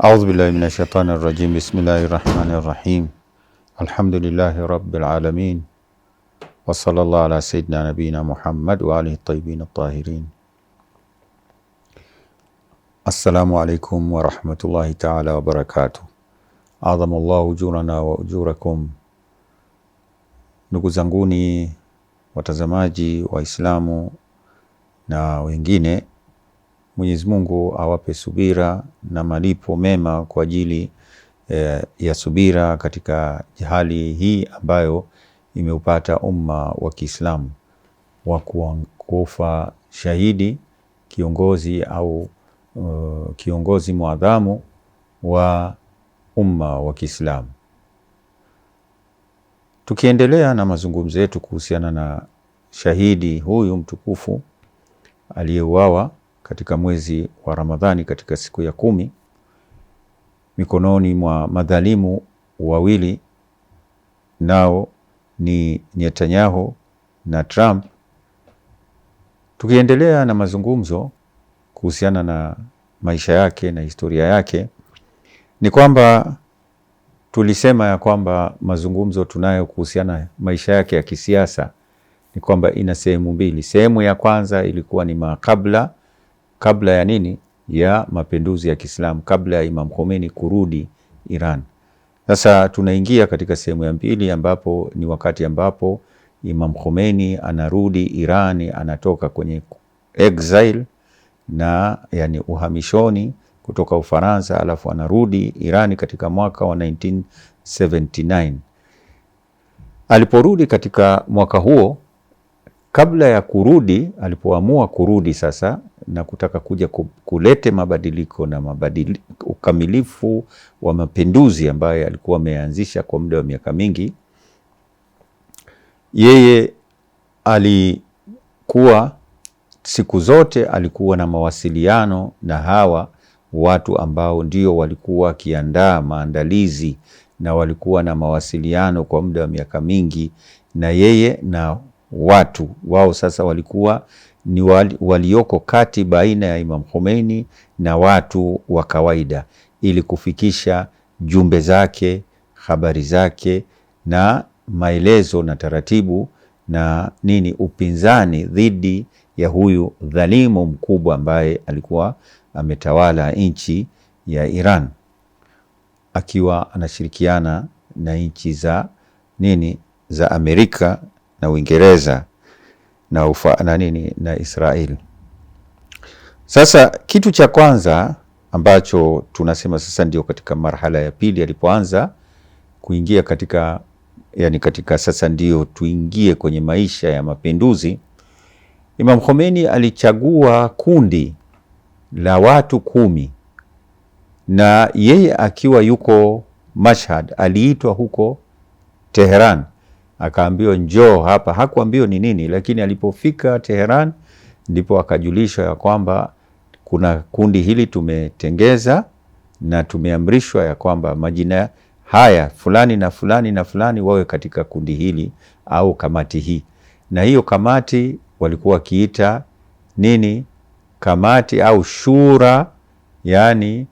أعوذ بالله من الشيطان الرجيم. بسم الله الرحمن الرحيم. الحمد لله رب العالمين، وصلى الله على سيدنا نبينا محمد وآله الطيبين الطاهرين. السلام عليكم ورحمة الله تعالى وبركاته. أعظم الله أجورنا وأجوركم. Ndugu zanguni watazamaji Waislamu na wengine, Mwenyezi Mungu awape subira na malipo mema kwa ajili ya subira katika hali hii ambayo imeupata umma wa Kiislamu wa kufa shahidi kiongozi au kiongozi muadhamu wa umma wa Kiislamu. Tukiendelea na mazungumzo yetu kuhusiana na shahidi huyu mtukufu aliyeuawa katika mwezi wa Ramadhani katika siku ya 10 mikononi mwa madhalimu wawili, nao ni Netanyahu na Trump. Tukiendelea na mazungumzo kuhusiana na maisha yake na historia yake, ni kwamba tulisema ya kwamba mazungumzo tunayo kuhusiana maisha yake ya kisiasa ni kwamba ina sehemu mbili. Sehemu ya kwanza ilikuwa ni kabla ya nini? Ya mapinduzi ya Kiislamu, kabla ya Imam Khomeini kurudi Iran. Sasa tunaingia katika sehemu ya pili ambapo ni wakati ambapo Imam Khomeini anarudi Iran, anatoka kwenye exile na yani uhamishoni kutoka Ufaransa, alafu anarudi Iran katika mwaka wa 1979. Aliporudi katika mwaka huo, kabla ya kurudi, alipoamua kurudi sasa na kutaka kuja kulete mabadiliko na ukamilifu wa mapinduzi ambayo alikuwa ameanzisha kwa muda wa miaka mingi, yeye alikuwa siku zote alikuwa na mawasiliano na hawa watu ambao ndio walikuwa wakiandaa maandalizi na walikuwa na mawasiliano kwa muda wa miaka mingi na yeye na watu wao. Sasa walikuwa ni walioko kati baina ya Imam Khomeini na watu wa kawaida, ili kufikisha jumbe zake, habari zake na maelezo na taratibu na upinzani dhidi ya huyu dhalimu mkubwa ambaye alikuwa ametawala nchi ya Iran, akiwa anashirikiana na nchi za Amerika na Uingereza na Israeli. Sasa kitu cha kwanza ambacho tunasema sasa ndio katika marhala ya pili alipoanza kuingia katika sasa ndio tuingie kwenye maisha ya mapinduzi. Imam Khomeini alichagua kundi la watu 10 na yeye akiwa yuko Mashhad, aliitwa huko Teheran, akaambiwa njoo hapa. Hakuambiwa ni nini, lakini alipofika Teheran ndipo akajulishwa ya kwamba kuna kundi hili tumetengeza na tumeamrishwa ya kwamba majina haya fulani na fulani na fulani wawe katika kundi hili au kamati hii. Na hiyo kamati walikuwa kiita kamati au shura, yani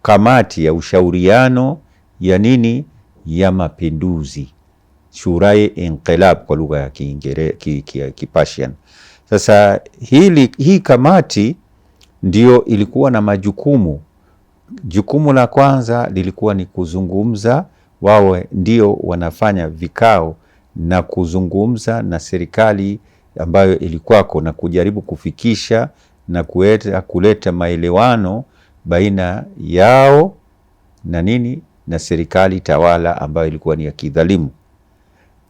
kamati ya ushauriano ya ya mapinduzi, Shuraye Inqilab kwa lugha ya Kipashian. Sasa hii kamati ndio ilikuwa na majukumu. Jukumu la kwanza lilikuwa ni kuzungumza, wawe ndio wanafanya vikao na kuzungumza na serikali ambayo ilikuwako na kujaribu kufikisha na kuleta maelewano baina yao na serikali tawala ambayo ilikuwa ni ya kidhalimu,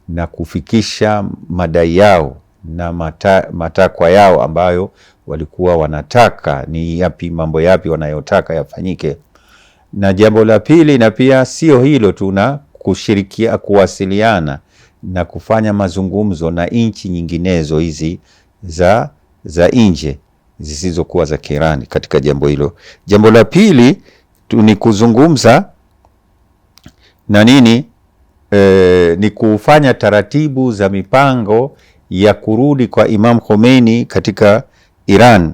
na kufikisha madai yao na matakwa yao ambayo walikuwa wanataka ni yapi, mambo yapi wanayotaka yafanyike. Na jambo la pili, na pia sio hilo tu, na kushirikia kuwasiliana na kufanya mazungumzo na nchi nyinginezo hizi za nje zisizokuwa za Kirani katika jambo hilo. Jambo la pili ni kuzungumza na ni kufanya taratibu za mipango ya kurudi kwa Imam Khomeini katika Iran,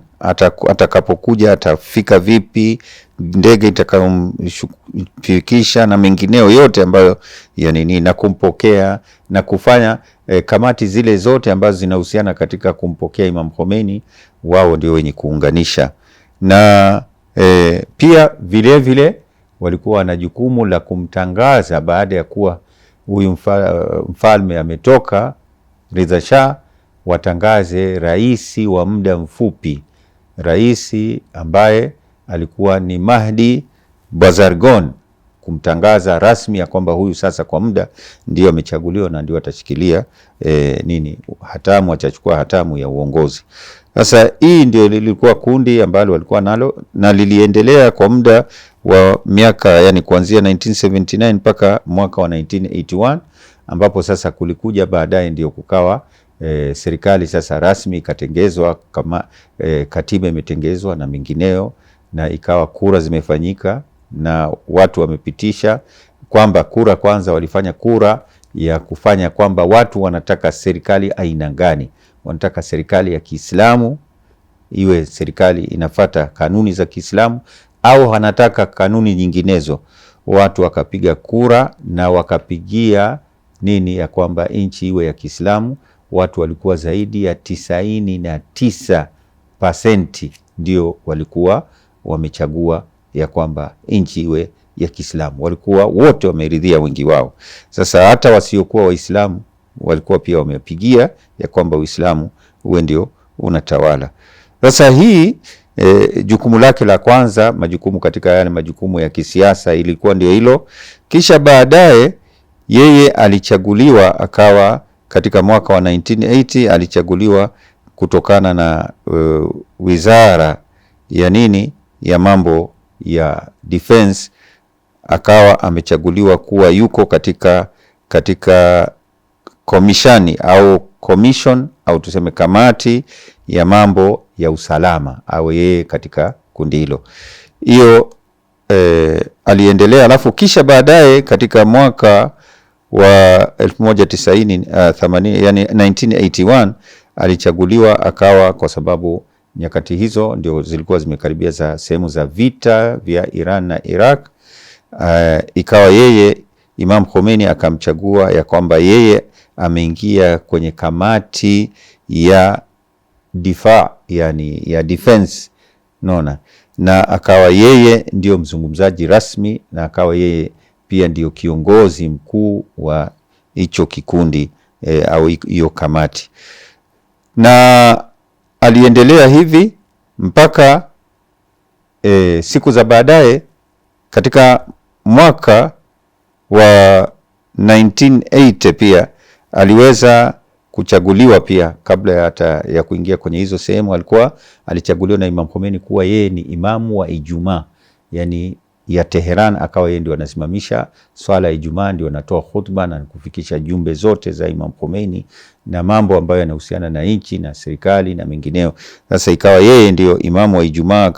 atakapokuja atafika vipi, ndege itakayomfikisha na mengineo yote ambayo ya nini, na kumpokea na kufanya kamati zile zote ambazo zinahusiana katika kumpokea Imam Khomeini, wao ndio wenye kuunganisha. Na pia vile vile walikuwa na jukumu la kumtangaza baada ya kuwa huyu mfalme ametoka, Reza Shah, watangaze raisi wa muda mfupi, raisi ambaye alikuwa ni Mahdi Bazargon, kumtangaza rasmi ya kwamba huyu sasa kwa muda ndio amechaguliwa na ndio atashikilia hatamu, atachukua hatamu ya uongozi. Sasa hii ndio lilikuwa kundi ambalo walikuwa nalo na liliendelea kwa muda wa miaka, yani kuanzia 1979 mpaka mwaka wa 1981, ambapo sasa kulikuja baadaye ndio kukawa serikali sasa rasmi ikatengezwa, kama katiba imetengezwa na mingineo, na ikawa kura zimefanyika na watu wamepitisha kwamba kura, kwanza walifanya kura ya kufanya kwamba watu wanataka serikali aina gani. Wanataka serikali ya Kiislamu, iwe serikali inafata kanuni za Kiislamu, au wanataka kanuni nyinginezo. Watu wakapiga kura na wakapigia ya kwamba nchi iwe ya Kiislamu. Watu walikuwa zaidi ya 99% ndio walikuwa wamechagua ya kwamba nchi iwe ya Kiislamu. Walikuwa wote wameridhia, wengi wao. Sasa hata wasiokuwa Waislamu walikuwa pia wamepigia ya kwamba Uislamu uwe ndio unatawala. Sasa hii jukumu lake la kwanza, majukumu katika yale majukumu ya kisiasa, ilikuwa ndio hilo. Kisha baadaye yeye alichaguliwa, akawa katika mwaka wa 1980 alichaguliwa kutokana na wizara ya mambo ya defense, akawa amechaguliwa kuwa yuko katika komishani au commission au tuseme kamati ya mambo ya usalama, au yeye katika kundi hilo. Hiyo aliendelea, alafu kisha baadaye katika mwaka wa 1980 yani 1981 alichaguliwa, akawa, kwa sababu nyakati hizo ndio zilikuwa zimekaribia za sehemu za vita vya Iran na Iraq, ikawa yeye Imam Khomeini akamchagua ya kwamba yeye ameingia kwenye kamati ya difa, yani ya defense, na akawa yeye ndio mzungumzaji rasmi, na akawa yeye pia ndio kiongozi mkuu wa hicho kikundi au hiyo kamati. Na aliendelea hivi mpaka siku za baadaye katika mwaka wa 1980 pia aliweza kuchaguliwa pia. Kabla hata ya kuingia kwenye hizo sehemu, alichaguliwa na Imam Khomeini kuwa yeye ni imamu wa Ijumaa, yani ya Teheran. Akawa yeye ndio anasimamisha swala ya Ijumaa, ndio anatoa khutba na kufikisha jumbe zote za Imam Khomeini na mambo ambayo yanahusiana na nchi na serikali na mengineo. Sasa ikawa yeye ndio imamu wa Ijumaa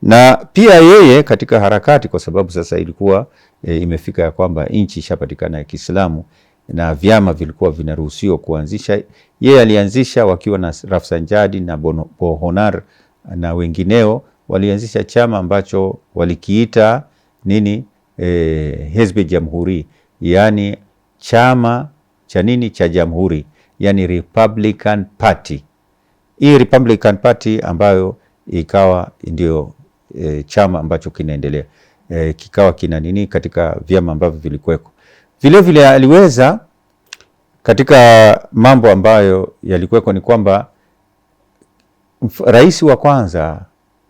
na pia yeye katika harakati, kwa sababu sasa ilikuwa imefika ya kwamba nchi ishapatikana ya Kiislamu na vyama vilikuwa vinaruhusiwa kuanzisha. Yeye alianzisha wakiwa na Rafsanjani na Bohonar na wengineo, walianzisha chama ambacho walikiita Hezb Jamhuri, yani chama cha jamhuri, yani Republican Party. Hii Republican Party ambayo ikawa ndio chama ambacho kinaendelea, kikawa kina katika vyama ambavyo vilikuweko. Vile vile aliweza katika mambo ambayo yalikuweko ni kwamba rais wa kwanza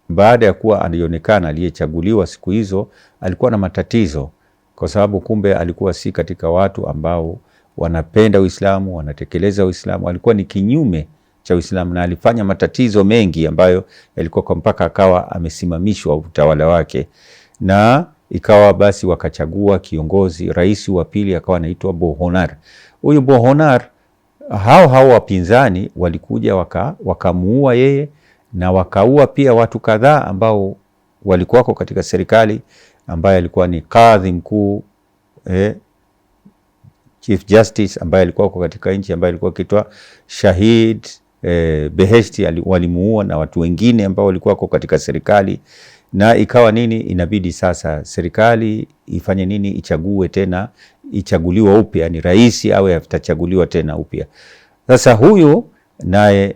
baada ya kuwa alionekana aliyechaguliwa siku hizo alikuwa na matatizo, kwa sababu kumbe alikuwa si katika watu ambao wanapenda Uislamu, wanatekeleza Uislamu. Alikuwa ni kinyume cha Uislamu na alifanya matatizo mengi ambayo yalikuwa kwa mpaka akawa amesimamishwa utawala wake, na ikawa basi wakachagua kiongozi. Rais wa pili akawa anaitwa Bohonar. Huyu Bohonar, hao wapinzani walikuja wakamuua yeye na wakaua pia watu kadhaa ambao walikuwako katika serikali, ambaye alikuwa ni kadhi mkuu, Chief Justice ambaye alikuwa katika nchi, ambaye alikuwa kitwa Shahid Beheshti walimuua na watu wengine ambao walikuwa katika serikali, na ikawa nini, inabidi sasa serikali ifanye nini, ichague tena, ichaguliwa upya, ni rais au atachaguliwa tena upya. Sasa huyu naye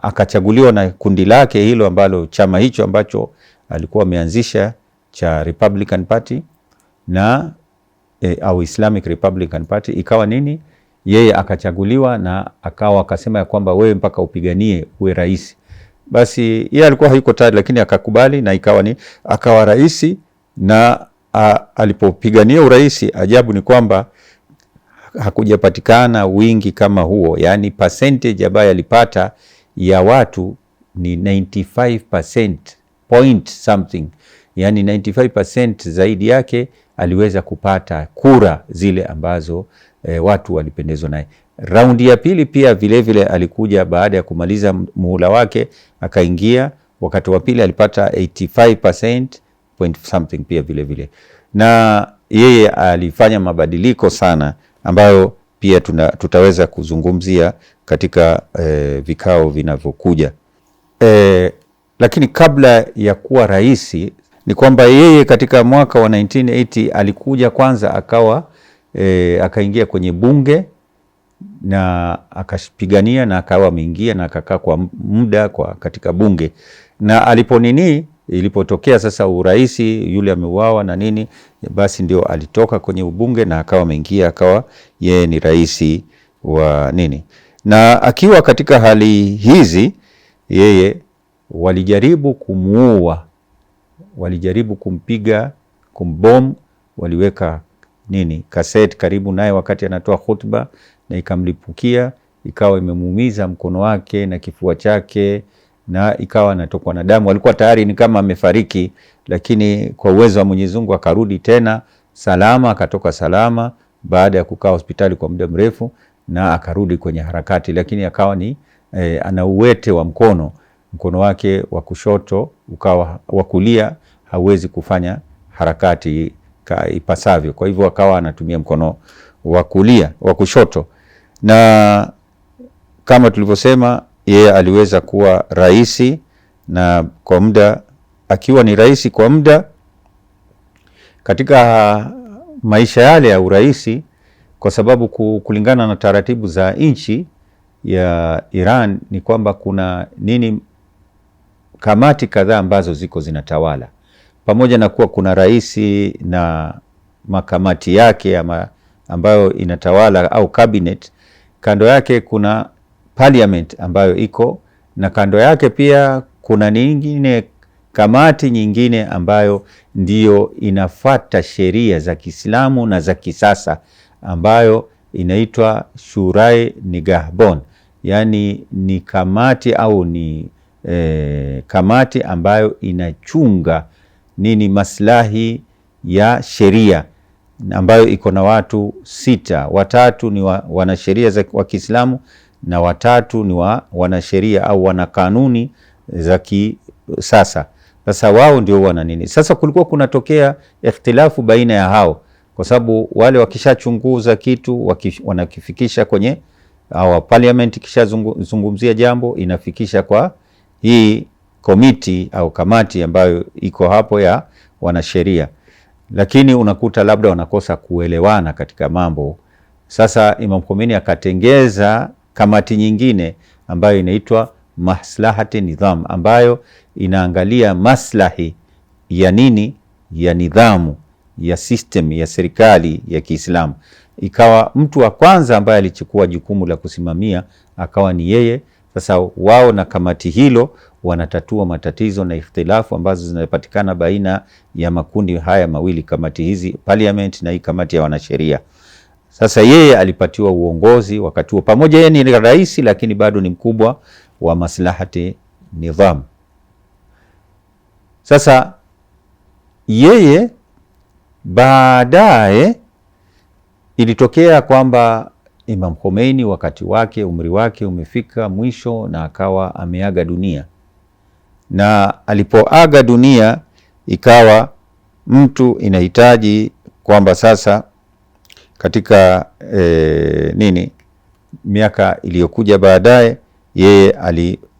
akachaguliwa na kundi lake hilo ambalo chama hicho ambacho alikuwa ameanzisha cha Republican Party na au Islamic Republican Party, ikawa nini, yeye akachaguliwa na akasema ya kwamba wewe mpaka upiganie uwe rais. Basi yeye alikuwa hayuko tayari, lakini akakubali na akawa rais. Na alipopigania urais, ajabu ni kwamba hakujapatikana wingi kama huo, yani percentage ambayo alipata ya watu ni 95% point something, yani 95% zaidi yake aliweza kupata kura zile ambazo watu walipendezwa naye. Raundi ya pili pia vile alikuja baada ya kumaliza muhula wake, akaingia wakati wa pili alipata 85% point something pia vile. Na yeye alifanya mabadiliko sana ambayo pia tutaweza kuzungumzia katika vikao vinavyokuja. Lakini kabla ya kuwa rais ni kwamba yeye katika mwaka wa 1980 alikuja kwanza akaingia kwenye bunge na akapigania na akawa ameingia na akakaa kwa muda katika bunge, na ilipotokea sasa urais, yule ameuawa na nini, basi ndio alitoka kwenye ubunge na akawa ameingia, akawa yeye ni rais wa nini. Na akiwa katika hali hizi, yeye walijaribu kumuua, walijaribu kumpiga, kumbom, waliweka cassette karibu naye wakati anatoa khutba, na ikamlipukia, ikawa imemuumiza mkono wake na kifua chake, na ikawa anatokwa na damu. Alikuwa tayari ni kama amefariki, lakini kwa uwezo wa Mwenyezi Mungu akarudi tena salama, akatoka salama baada ya kukaa hospitali kwa muda mrefu, na akarudi kwenye harakati. Lakini akawa ana uwete wa mkono wake wa kushoto ukawa, wa kulia hawezi kufanya harakati ipasavyo, kwa hivyo akawa anatumia mkono wa kulia, wa kushoto. Na kama tulivyosema, yeye aliweza kuwa rais, na kwa muda akiwa ni rais kwa muda. Katika maisha yale ya urais, kwa sababu kulingana na taratibu za nchi ya Iran ni kwamba kuna kamati kadhaa ambazo zinatawala, pamoja na kuwa kuna rais na makamati yake ambayo inatawala au cabinet. Kando yake kuna parliament ambayo iko, na kando yake pia kuna kamati nyingine ambayo ndiyo inafata sheria za Kiislamu na za kisasa, ambayo inaitwa Shurai Nigahbon, yani ni kamati au ni kamati ambayo inachunga maslahi ya sheria, ambayo iko na watu 6. Watatu ni wanasheria wa Kiislamu na watatu ni wanasheria au wana kanuni za kisasa. Sasa wao ndio wana Sasa kulikuwa kunatokea ikhtilafu baina ya hao, kwa sababu wale wakishachunguza kitu wanakifikisha kwenye parliament, kishazungumzia jambo inafikisha kwa hii komiti au kamati ambayo iko hapo ya wanasheria, lakini unakuta labda wanakosa kuelewana katika mambo. Sasa Imam Khomeini akatengeza kamati nyingine ambayo inaitwa Maslahati Nidham, ambayo inaangalia maslahi ya ya nidhamu ya system ya serikali ya Kiislamu. Ikawa mtu wa kwanza ambaye alichukua jukumu la kusimamia akawa ni yeye. Sasa wao na kamati hilo wanatatua matatizo na ikhtilafu ambazo zinapatikana baina ya makundi haya mawili, kamati hizi parliament na hii kamati ya wanasheria. Sasa yeye alipatiwa uongozi wakati huo, pamoja yeye ni rais, lakini bado ni mkubwa wa Maslahati Nidham. Sasa yeye baadaye ilitokea kwamba Imam Khomeini wakati wake, umri wake umefika mwisho na akawa ameaga dunia. Na alipoaga dunia ikawa mtu inahitaji kwamba sasa katika miaka iliyokuja baadaye yeye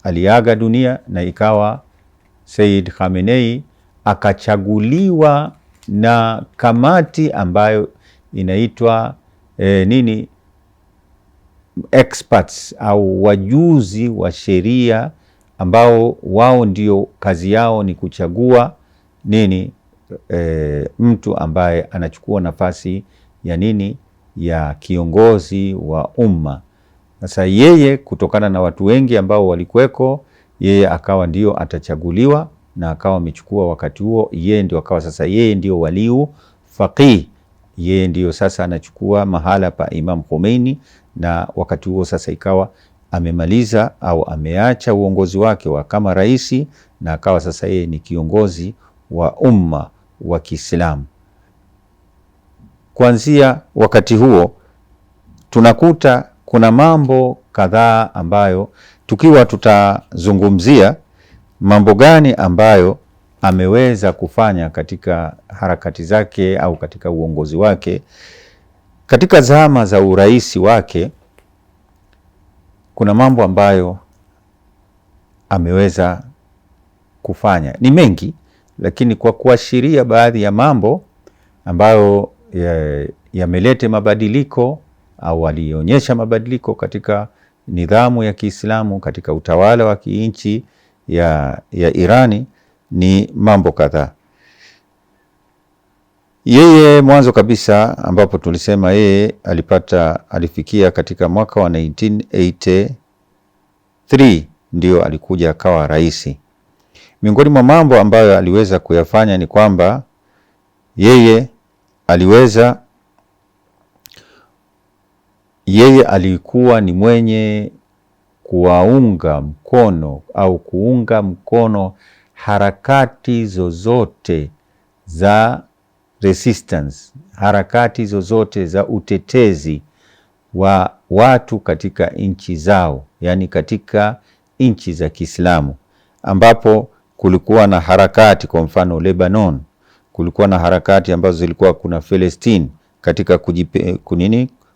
aliaga dunia na ikawa Sayyid Khamenei akachaguliwa na kamati ambayo inaitwa experts au wajuzi wa sheria, ambao wao ndio kazi yao ni kuchagua mtu ambaye anachukua nafasi ya kiongozi wa umma. Sasa yeye kutokana na watu wengi ambao walikuweko, yeye akawa ndio atachaguliwa na akawa amechukua wakati huo, yeye ndio akawa sasa yeye ndio waliu faqih, yeye ndio sasa anachukua mahala pa Imam Khomeini, na wakati huo sasa ikawa amemaliza au ameacha uongozi wake wa kama rais, na akawa sasa yeye ni kiongozi wa umma wa Kiislamu. Kuanzia wakati huo tunakuta kuna mambo kadhaa ambayo tukiwa tutazungumzia mambo gani ambayo ameweza kufanya katika harakati zake au katika uongozi wake. Katika zama za urais wake kuna mambo ambayo ameweza kufanya, ni mengi, lakini kwa kuashiria baadhi ya mambo ambayo yamelete mabadiliko au alionyesha mabadiliko katika nidhamu ya Kiislamu, katika utawala wa kiinchi ya Irani, ni mambo kadhaa. Yeye mwanzo kabisa ambapo tulisema yeye alifikia katika mwaka wa 1983 ndio alikuja akawa rais. Miongoni mwa mambo ambayo aliweza kuyafanya ni kwamba yeye alikuwa ni mwenye kuunga mkono harakati zozote za resistance, harakati zozote za utetezi wa watu katika nchi zao, yani katika nchi za Kiislamu, ambapo kulikuwa na harakati, kwa mfano Lebanon, kulikuwa na harakati ambazo zilikuwa, kuna Palestine katika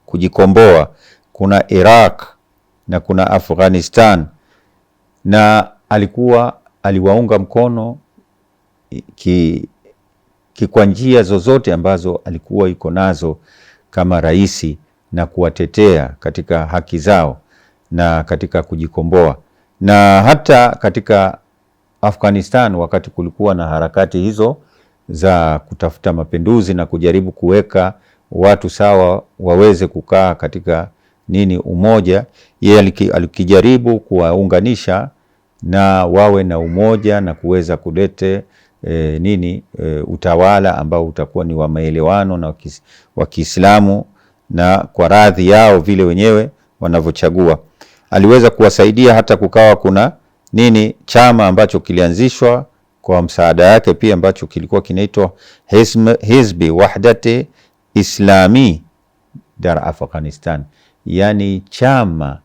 kujikomboa, kuna Iraq na kuna Afghanistan, na aliwaunga mkono kwa njia zozote ambazo alikuwa yuko nazo kama rais, na kuwatetea katika haki zao na katika kujikomboa. Na hata katika Afghanistan, wakati kulikuwa na harakati hizo za kutafuta mapinduzi na kujaribu kuweka watu sawa waweze kukaa katika umoja, yeye alikijaribu kuwaunganisha na wawe na umoja na kuweza kulete utawala ambao utakuwa ni wa maelewano na wa Kiislamu na kwa radhi yao vile wenyewe wanavyochagua. Aliweza kuwasaidia hata kukawa kuna chama ambacho kilianzishwa kwa msaada yake pia, ambacho kilikuwa kinaitwa Hizbi Wahdati Islami Dar Afghanistan, yani chama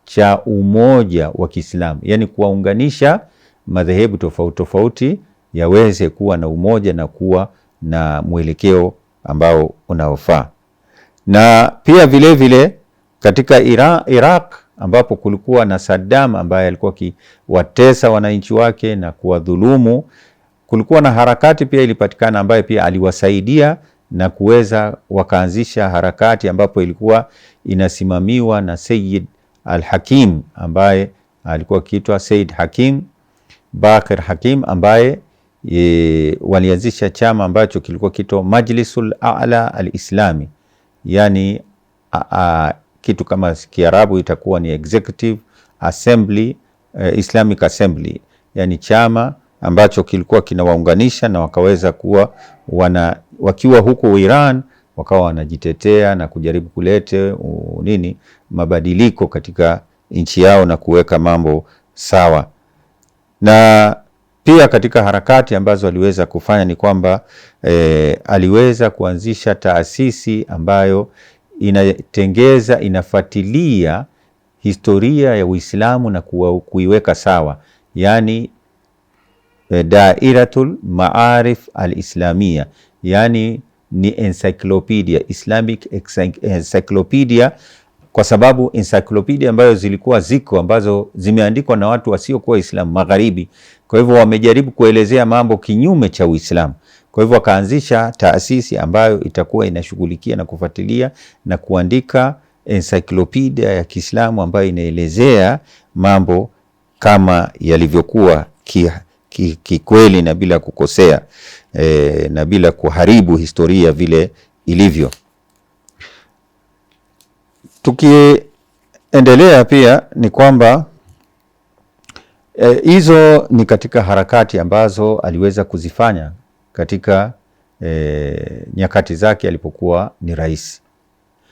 cha umoja wa Kiislamu, yani kuwaunganisha madhehebu tofauti tofauti yaweze kuwa na umoja na kuwa na mwelekeo ambao unaofaa. Na pia vile vile katika Iraq ambapo kulikuwa na Saddam ambaye alikuwa kiwatesa wananchi wake na kuwadhulumu, kulikuwa na harakati pia ilipatikana ambaye pia aliwasaidia na kuweza wakaanzisha harakati ambapo ilikuwa inasimamiwa na Sayyid al-Hakim ambaye alikuwa kiitwa Sayyid Hakim Bakir Hakim, ambaye walianzisha chama ambacho kilikuwa kiitwa Majlisul A'la al-Islami, yani kitu kama Kiarabu itakuwa ni Executive Assembly, Islamic Assembly, yani chama ambacho kilikuwa kinawaunganisha na wakaweza kuwa wakiwa huko Iran wakawa wanajitetea na kujaribu kulete mabadiliko katika nchi yao na kuweka mambo sawa. Na pia katika harakati ambazo aliweza kufanya ni kwamba aliweza kuanzisha taasisi ambayo inafuatilia historia ya Uislamu na kuiweka sawa, yani Dairatul Maarif al-Islamia, yani ni encyclopedia, Islamic encyclopedia kwa sababu encyclopedia ambayo zilikuwa ziko ambazo zimeandikwa na watu wasiokuwa Waislamu magharibi, kwa hivyo wamejaribu kuelezea mambo kinyume cha Uislamu. Kwa hivyo wakaanzisha taasisi ambayo itakuwa inashughulikia na kufuatilia na kuandika encyclopedia ya Kiislamu ambayo inaelezea mambo kama yalivyokuwa kikweli na bila kukosea, na bila kuharibu historia vile ilivyo. Tukiendelea pia ni kwamba hizo ni katika harakati ambazo aliweza kuzifanya katika nyakati zake alipokuwa ni rais.